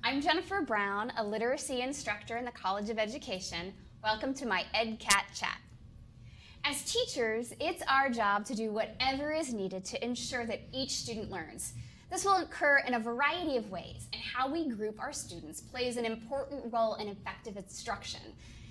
I'm Jennifer Brown, a literacy instructor in the College of Education. Welcome to my EdCat Chat. As teachers, it's our job to do whatever is needed to ensure that each student learns. This will occur in a variety of ways, and how we group our students plays an important role in effective instruction.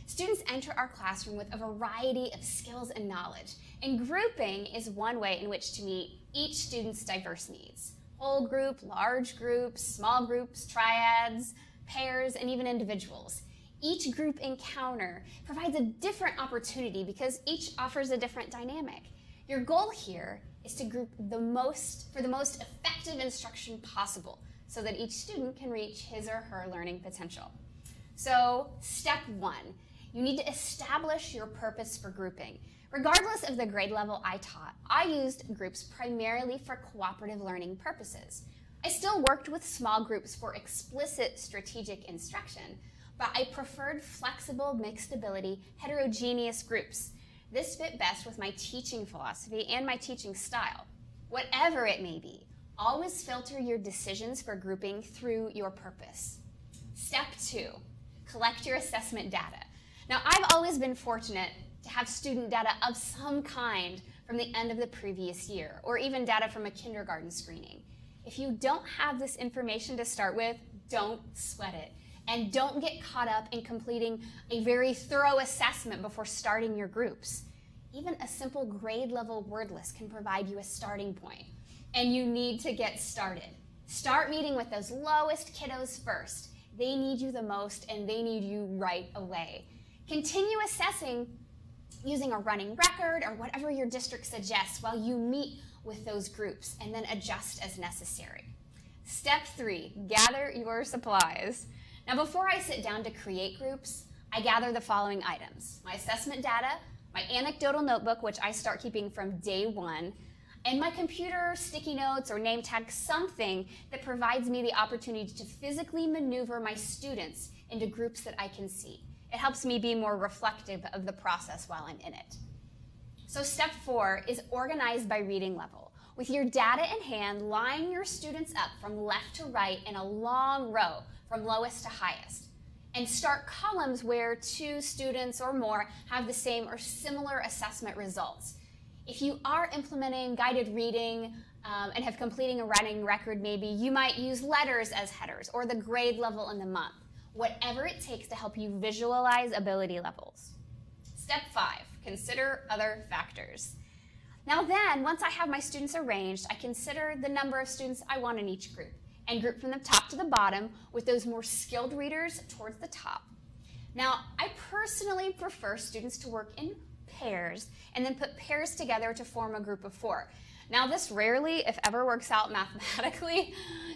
Students enter our classroom with a variety of skills and knowledge, and grouping is one way in which to meet each student's diverse needs. Whole group, large groups, small groups, triads, pairs, and even individuals. Each group encounter provides a different opportunity because each offers a different dynamic. Your goal here is to group for the most effective instruction possible so that each student can reach his or her learning potential. So, step one, you need to establish your purpose for grouping. Regardless of the grade level I taught, I used groups primarily for cooperative learning purposes. I still worked with small groups for explicit strategic instruction, but I preferred flexible, mixed ability, heterogeneous groups. This fit best with my teaching philosophy and my teaching style. Whatever it may be, always filter your decisions for grouping through your purpose. Step two, collect your assessment data. Now, I've always been fortunate to have student data of some kind from the end of the previous year, or even data from a kindergarten screening. If you don't have this information to start with, don't sweat it. And don't get caught up in completing a very thorough assessment before starting your groups. Even a simple grade level word list can provide you a starting point. And you need to get started. Start meeting with those lowest kiddos first. They need you the most and they need you right away. Continue assessing using a running record or whatever your district suggests while you meet with those groups, and then adjust as necessary. Step three, gather your supplies. Now, before I sit down to create groups, I gather the following items: my assessment data, my anecdotal notebook, which I start keeping from day one, and my computer, sticky notes, or name tag, something that provides me the opportunity to physically maneuver my students into groups that I can see. It helps me be more reflective of the process while I'm in it. So step four is organize by reading level. With your data in hand, line your students up from left to right in a long row, from lowest to highest. And start columns where 2 students or more have the same or similar assessment results. If you are implementing guided reading and have completing a running record, maybe you might use letters as headers or the grade level in the month. Whatever it takes to help you visualize ability levels. Step 5, consider other factors. Now then, once I have my students arranged, I consider the number of students I want in each group and group from the top to the bottom with those more skilled readers towards the top. Now, I personally prefer students to work in pairs and then put pairs together to form a group of 4. Now, this rarely, if ever, works out mathematically,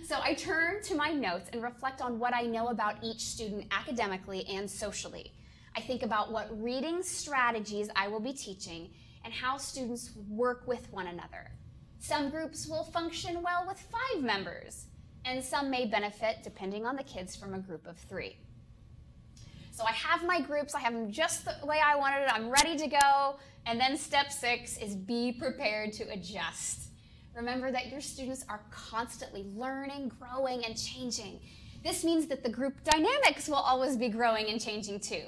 so I turn to my notes and reflect on what I know about each student academically and socially. I think about what reading strategies I will be teaching and how students work with one another. Some groups will function well with 5 members, and some may benefit, depending on the kids, from a group of 3. So I have my groups, I have them just the way I wanted it, I'm ready to go. And then step 6 is be prepared to adjust. Remember that your students are constantly learning, growing, and changing. This means that the group dynamics will always be growing and changing too.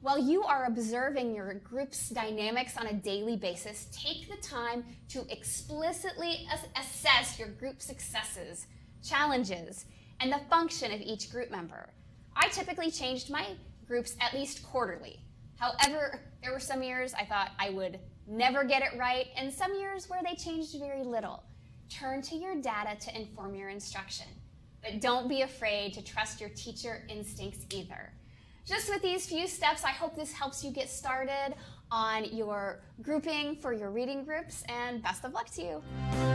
While you are observing your group's dynamics on a daily basis, take the time to explicitly assess your group successes, challenges, and the function of each group member. I typically changed my groups at least quarterly. However, there were some years I thought I would never get it right, and some years where they changed very little. Turn to your data to inform your instruction, but don't be afraid to trust your teacher instincts either. Just with these few steps, I hope this helps you get started on your grouping for your reading groups, and best of luck to you.